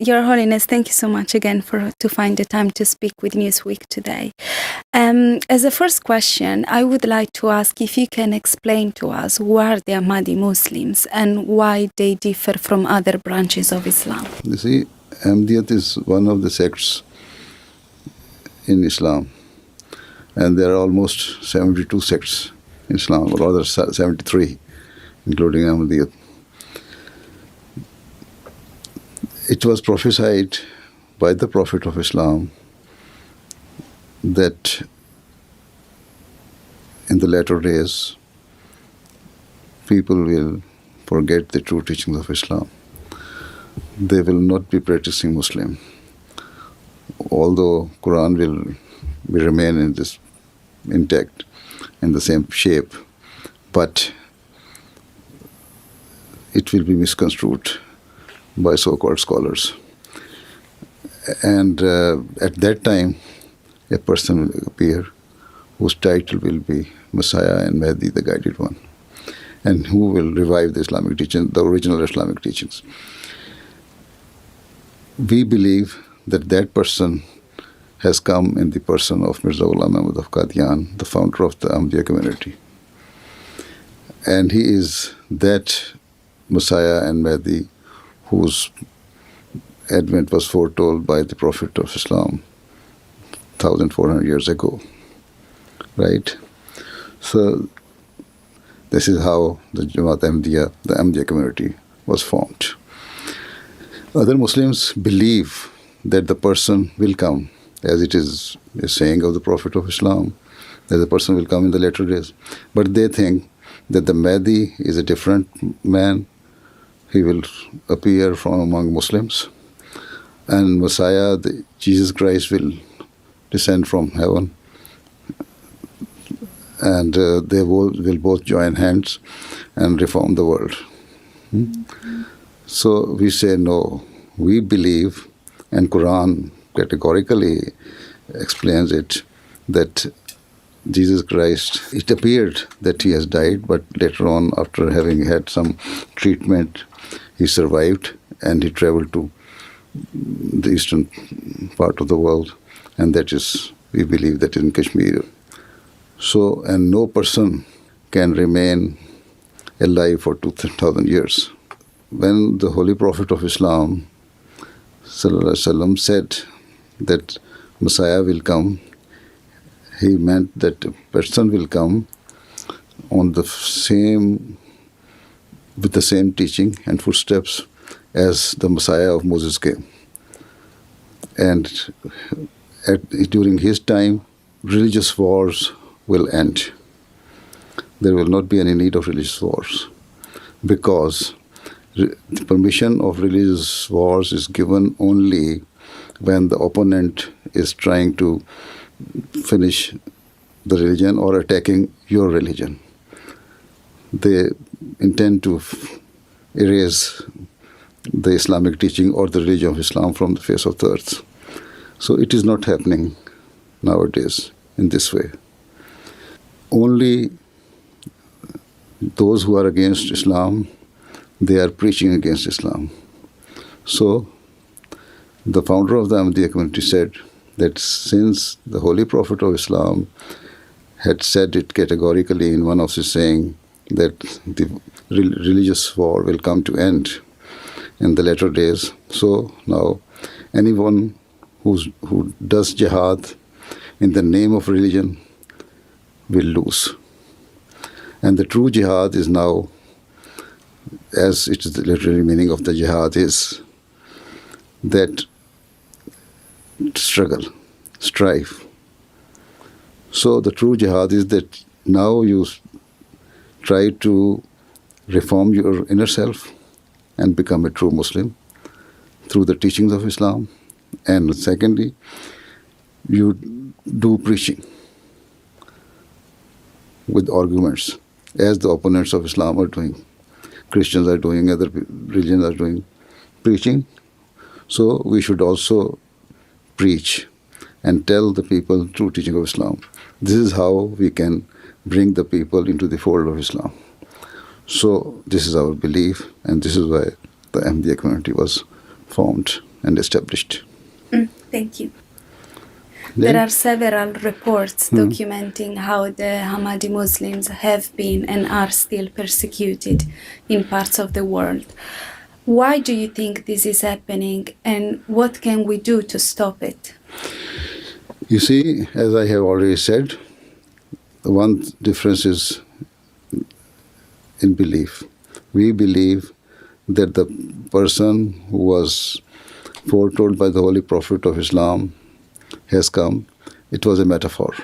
Your Holiness, thank you so much again to find the time to speak with Newsweek today. As a first question, I would like to ask if you can explain to us who are the Ahmadi Muslims and why they differ from other branches of Islam. You see, Ahmadiyyat is one of the sects in Islam, and there are almost 72 sects in Islam, or rather 73, including Ahmadiyyat. It was prophesied by the Prophet of Islam that in the latter days, people will forget the true teachings of Islam. They will not be practicing Muslim, although Quran will remain in this intact, in the same shape, but it will be misconstrued by so-called scholars. And at that time, a person will appear whose title will be Messiah and Mahdi, the Guided One, and who will revive the Islamic teaching, the original Islamic teachings. We believe that that person has come in the person of Mirza Ghulam Ahmad of Qadian, the founder of the Ahmadiyya community. And he is that Messiah and Mahdi whose advent was foretold by the Prophet of Islam 1,400 years ago, right? So this is how the Jamaat Ahmadiyya, the Ahmadiyya community, was formed. Other Muslims believe that the person will come, as it is a saying of the Prophet of Islam, that the person will come in the latter days. But they think that the Mahdi is a different man. He will appear from among Muslims. And Messiah, Jesus Christ, will descend from heaven. And they will both join hands and reform the world. So we say no. We believe, and Quran categorically explains it, that Jesus Christ, it appeared that he has died, but later on, after having had some treatment, he survived and he traveled to the eastern part of the world, and that is, we believe that in Kashmir. So, and no person can remain alive for 2,000 years. When the Holy Prophet of Islam Sallallahu Alaihi Wasallam said that Messiah will come, he meant that a person will come on the same, with the same teaching and footsteps as the Messiah of Moses came. And during his time, religious wars will end. There will not be any need of religious wars, because the permission of religious wars is given only when the opponent is trying to finish the religion or attacking your religion. They intend to erase the Islamic teaching or the religion of Islam from the face of the earth. So it is not happening nowadays in this way. Only those who are against Islam, they are preaching against Islam. So the founder of the Ahmadiyya community said that since the Holy Prophet of Islam had said it categorically in one of his saying that the religious war will come to end in the latter days, so now anyone who does jihad in the name of religion will lose. And the true jihad is now, as it is the literary meaning of the jihad, is that struggle, strive. So the true jihad is that now you try to reform your inner self and become a true Muslim through the teachings of Islam. And secondly, you do preaching with arguments, as the opponents of Islam are doing. Christians are doing, other religions are doing preaching. So we should also preach and tell the people true teaching of Islam. This is how we can bring the people into the fold of Islam. So this is our belief, and this is why the Ahmadiyya community was formed. and established. Thank you. Then- There are several reports documenting how the Ahmadi Muslims have been and are still persecuted in parts of the world. Why do you think this is happening, and what can we do to stop it? You see, as I have already said, one difference is in belief. We believe that the person who was foretold by the Holy Prophet of Islam has come. It was a metaphor.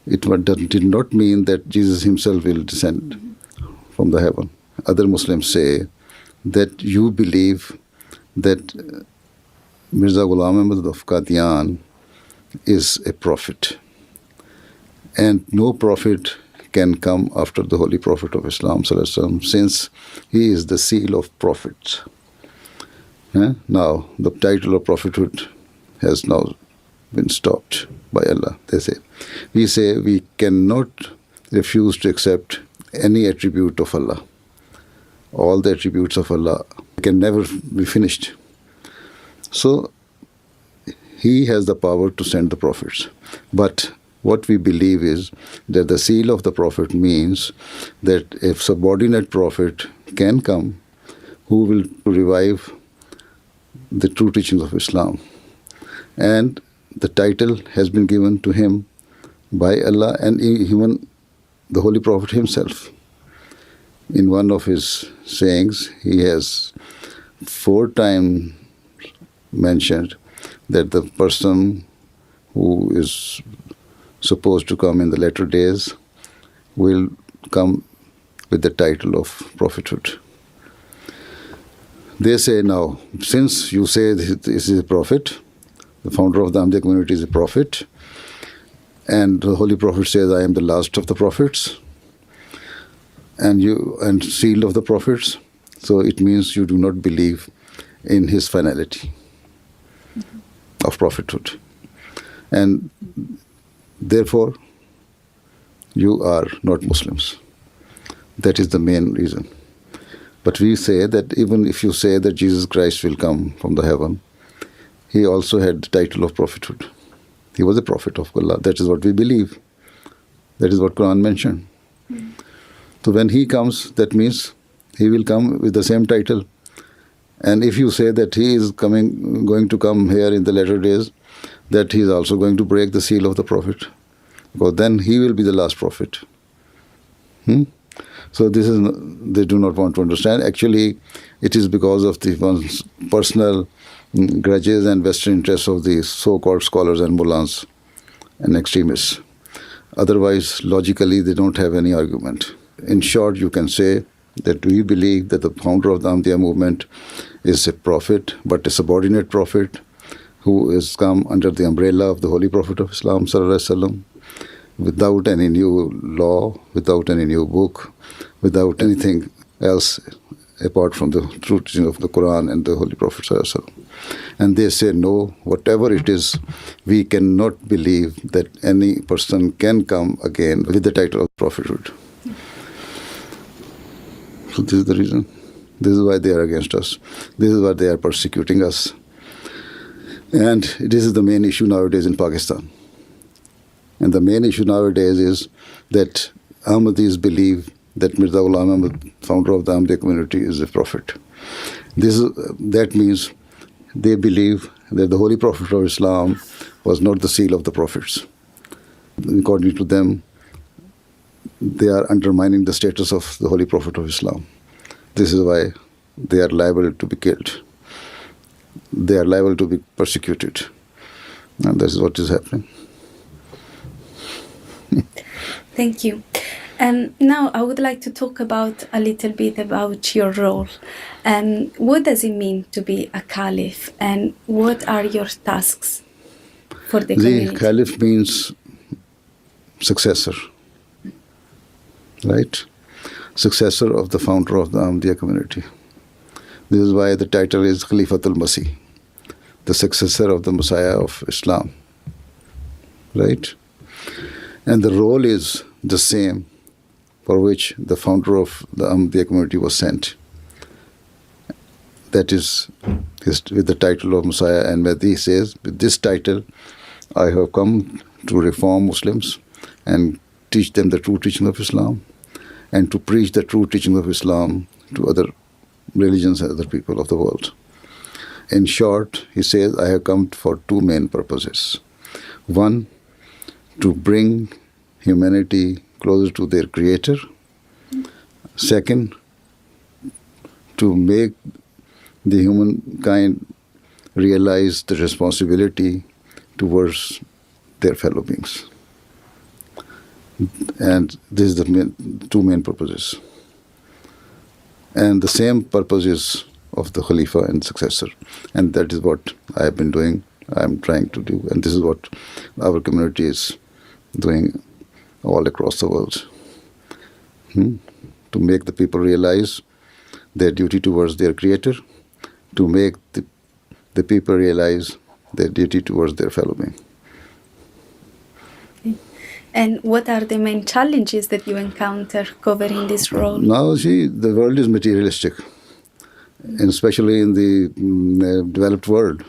It did not mean that Jesus himself will descend from the heaven. Other Muslims say that you believe that Mirza Ghulam Ahmad of Qadian is a prophet, and no prophet can come after the Holy Prophet of Islam Sallallahu Alaihi Wasallam, since he is the seal of prophets. Now, the title of prophethood has now been stopped by Allah, they say. We say we cannot refuse to accept any attribute of Allah. All the attributes of Allah can never be finished. So, He has the power to send the prophets. But what we believe is that the seal of the prophet means that a subordinate prophet can come who will revive the true teachings of Islam. And the title has been given to him by Allah and even the Holy Prophet himself. In one of his sayings, he has 4 times mentioned that the person who is supposed to come in the latter days will come with the title of prophethood. They say now, since you say this is a prophet, the founder of the Ahmadiyya community is a prophet, and the Holy Prophet says, I am the last of the prophets, and sealed of the prophets, so it means you do not believe in his finality of prophethood. And therefore, you are not Muslims. That is the main reason. But we say that even if you say that Jesus Christ will come from the heaven, he also had the title of prophethood. He was a prophet of Allah. That is what we believe. That is what Quran mentioned. So when he comes, that means he will come with the same title. And if you say that he is going to come here in the latter days, that he is also going to break the seal of the prophet, because then he will be the last prophet. So they do not want to understand. Actually, it is because of the one's personal grudges and vested interests of the so-called scholars and mullahs and extremists. Otherwise, logically, they don't have any argument. In short, you can say that we believe that the founder of the Ahmadiyya movement is a prophet, but a subordinate prophet who has come under the umbrella of the Holy Prophet of Islam Sallallahu Alaihi Wasallam, without any new law, without any new book, without anything else apart from the true teaching of the Quran and the Holy Prophet Sallallahu Alaihi Wasallam. And they say, no, whatever it is, we cannot believe that any person can come again with the title of prophethood. So this is the reason. This is why they are against us. This is why they are persecuting us. And this is the main issue nowadays in Pakistan. And the main issue nowadays is that Ahmadis believe that Mirza Ghulam Ahmad, founder of the Ahmadiyya community, is a prophet. That means they believe that the Holy Prophet of Islam was not the seal of the prophets. According to them, they are undermining the status of the Holy Prophet of Islam. This is why they are liable to be killed. They are liable to be persecuted. And this is what is happening. Thank you. Now I would like to talk a little bit about your role. What does it mean to be a caliph, and what are your tasks for the community? The caliph means successor, right? Successor of the founder of the Ahmadiyya community. This is why the title is Khalifatul Masih, the successor of the Messiah of Islam, right? And the role is the same for which the founder of the Ahmadiyya community was sent. That is with the title of Messiah and Mahdi. He says, with this title, I have come to reform Muslims and teach them the true teaching of Islam, and to preach the true teaching of Islam to other religions and other people of the world. In short, he says, I have come for two main purposes. One, to bring humanity closer to their Creator. Second, to make the humankind realize the responsibility towards their fellow beings. And this is the two main purposes. And the same purposes of the Khalifa and successor. And that is what I have been doing, I am trying to do. And this is what our community is doing all across the world. To make the people realize their duty towards their Creator, to make the people realize their duty towards their fellow being. Okay. And what are the main challenges that you encounter covering this role? Now, see, the world is materialistic, and especially in the developed world.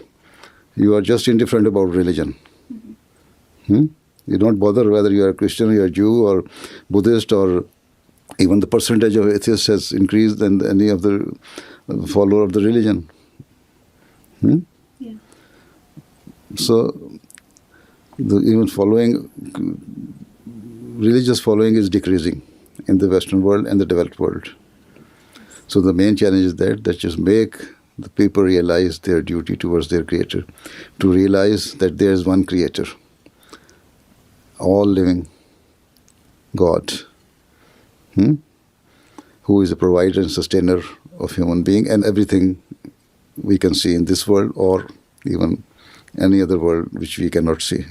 You are just indifferent about religion. You don't bother whether you are a Christian, you are a Jew, or Buddhist, or even the percentage of atheists has increased than any of the follower of the religion. Yeah. So, even religious following is decreasing in the Western world and the developed world. So the main challenge is that just make the people realize their duty towards their Creator, to realize that there is one Creator, all living God, who is a provider and sustainer of human being and everything we can see in this world or even any other world which we cannot see.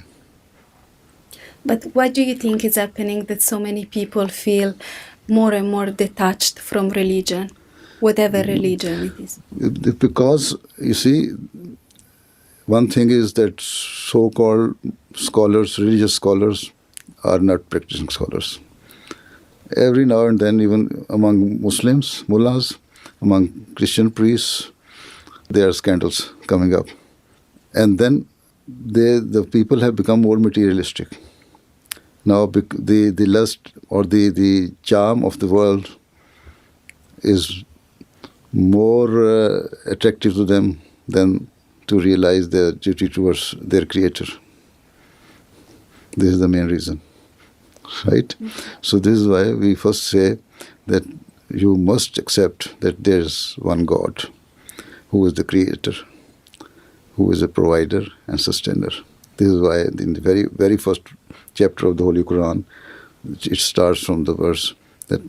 But what do you think is happening that so many people feel more and more detached from religion, whatever religion it is? Because, you see, one thing is that so-called scholars, religious scholars, are not practicing scholars. Every now and then, even among Muslims, mullahs, among Christian priests, there are scandals coming up. And then the people have become more materialistic. Now the lust or the charm of the world is more attractive to them than to realize their duty towards their Creator. This is the main reason, right? So this is why we first say that you must accept that there is one God who is the Creator, who is a provider and sustainer. This is why in the very, very first chapter of the Holy Quran, it starts from the verse that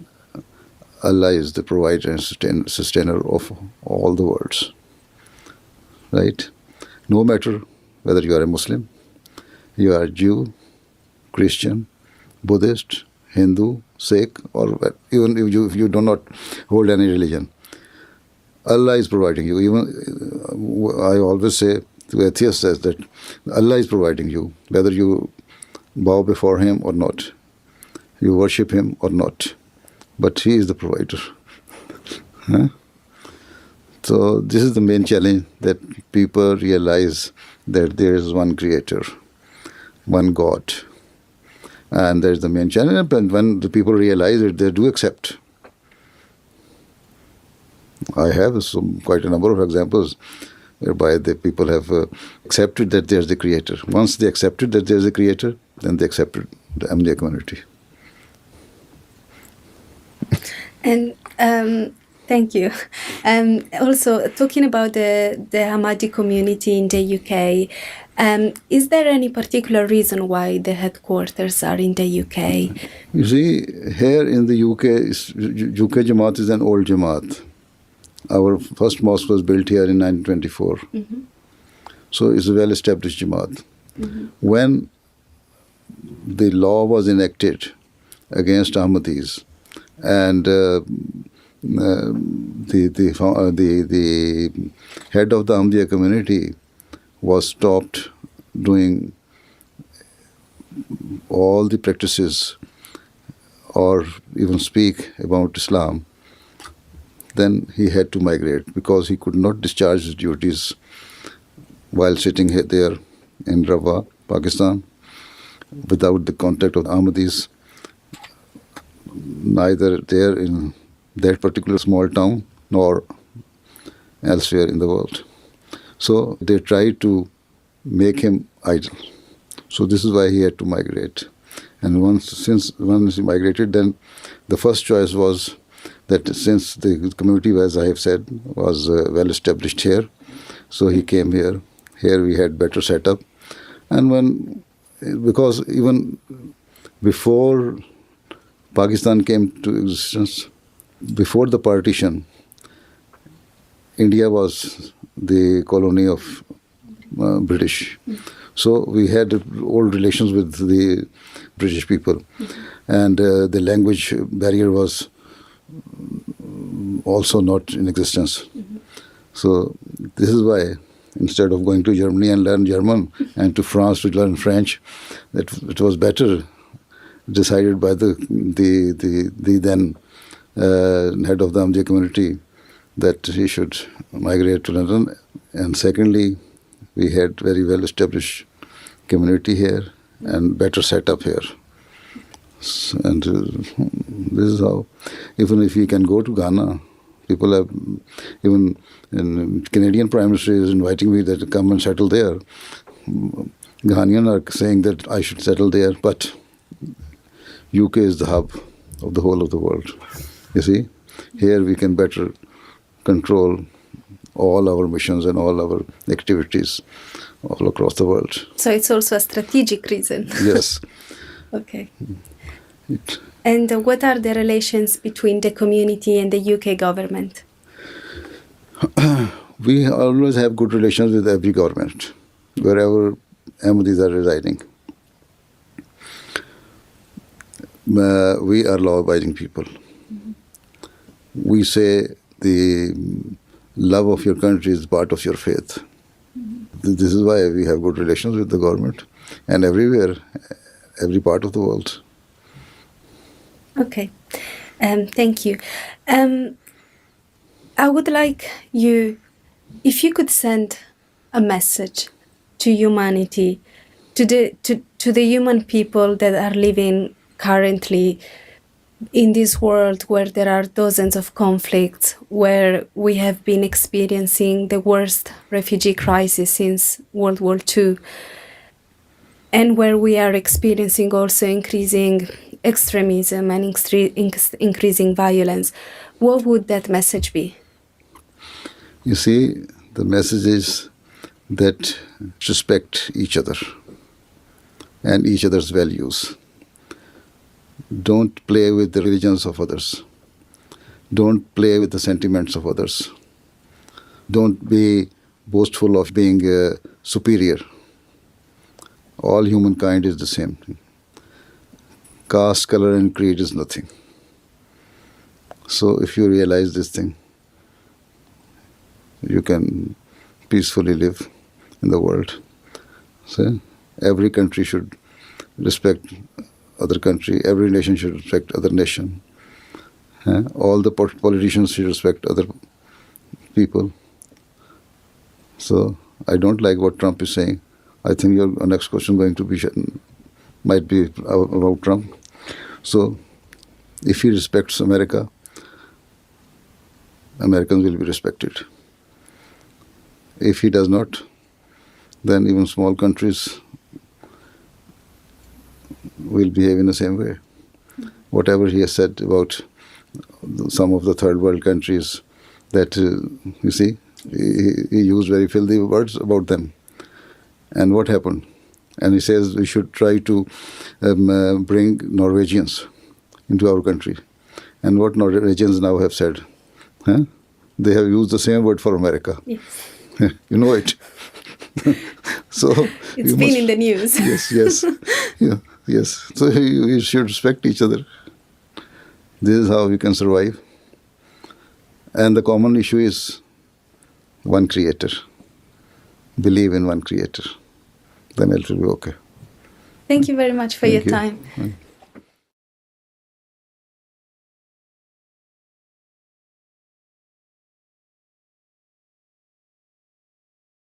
Allah is the provider and sustainer of all the worlds. Right? No matter whether you are a Muslim, you are a Jew, Christian, Buddhist, Hindu, Sikh, or even if you do not hold any religion, Allah is providing you. Even I always say to atheists that Allah is providing you, whether you bow before Him or not, you worship Him or not, but He is the provider. So this is the main challenge, that people realize that there is one Creator, one God. And there's the main challenge. And when the people realize it, they do accept. I have quite a number of examples whereby the people have accepted that there's the Creator. Once they accepted that there's a Creator, then they accepted the Ahmadiyya community. And thank you. Also, talking about the Ahmadi community in the UK, is there any particular reason why the headquarters are in the UK? You see, here in the UK, UK Jamaat is an old Jamaat. Our first mosque was built here in 1924. So it's a well-established Jamaat. When the law was enacted against Ahmadis, and the head of the Ahmadiyya community was stopped doing all the practices or even speak about Islam, then he had to migrate because he could not discharge his duties while sitting there in Rabwa, Pakistan, without the contact of Ahmadis, neither there in that particular small town nor elsewhere in the world. So they tried to make him idle. So this is why he had to migrate. And once he migrated, then the first choice was that since the community, as I have said, was well established here, so he came here. Here we had better setup. And because even before Pakistan came to existence, before the partition, India was the colony of British. So we had old relations with the British people. And the language barrier was also not in existence. So this is why, instead of going to Germany and learn German and to France to learn French, that it was better decided by the then head of the Ahmadiyya community that he should migrate to London. And secondly, we had very well established community here and better setup here. And this is how, even if we can go to Ghana, people have, even Canadian Prime Minister is inviting me that to come and settle there. Ghanaians are saying that I should settle there, but UK is the hub of the whole of the world. You see, here we can better control all our missions and all our activities all across the world. So it's also a strategic reason. Yes. Okay. And what are the relations between the community and the UK government? We always have good relations with every government, wherever Ahmadis are residing. We are law-abiding people. We say the love of your country is part of your faith. This is why we have good relations with the government and everywhere, every part of the world. Okay, thank you. I would like you, if you could send a message to humanity, to the human people that are living currently in this world where there are dozens of conflicts, where we have been experiencing the worst refugee crisis since World War II, and where we are experiencing also increasing extremism and increasing violence, what would that message be? You see, the message is that respect each other and each other's values. Don't play with the religions of others. Don't play with the sentiments of others. Don't be boastful of being superior. All humankind is the same. Caste, color, and creed is nothing. So if you realize this thing, you can peacefully live in the world. So every country should respect other country. Every nation should respect other nation. All the politicians should respect other people. So I don't like what Trump is saying. I think your next question might be about Trump. So if he respects America, Americans will be respected. If he does not, then even small countries will behave in the same way. Whatever he has said about some of the third world countries, that, you see, he used very filthy words about them. And what happened? And he says we should try to bring Norwegians into our country. And what Norwegians now have said? They have used the same word for America. Yes. You know it. So it's been in the news. Yes. Yeah, yes. So you should respect each other. This is how we can survive. And the common issue is one creator. Believe in one creator. Then it will be okay. Thank you very much for your time.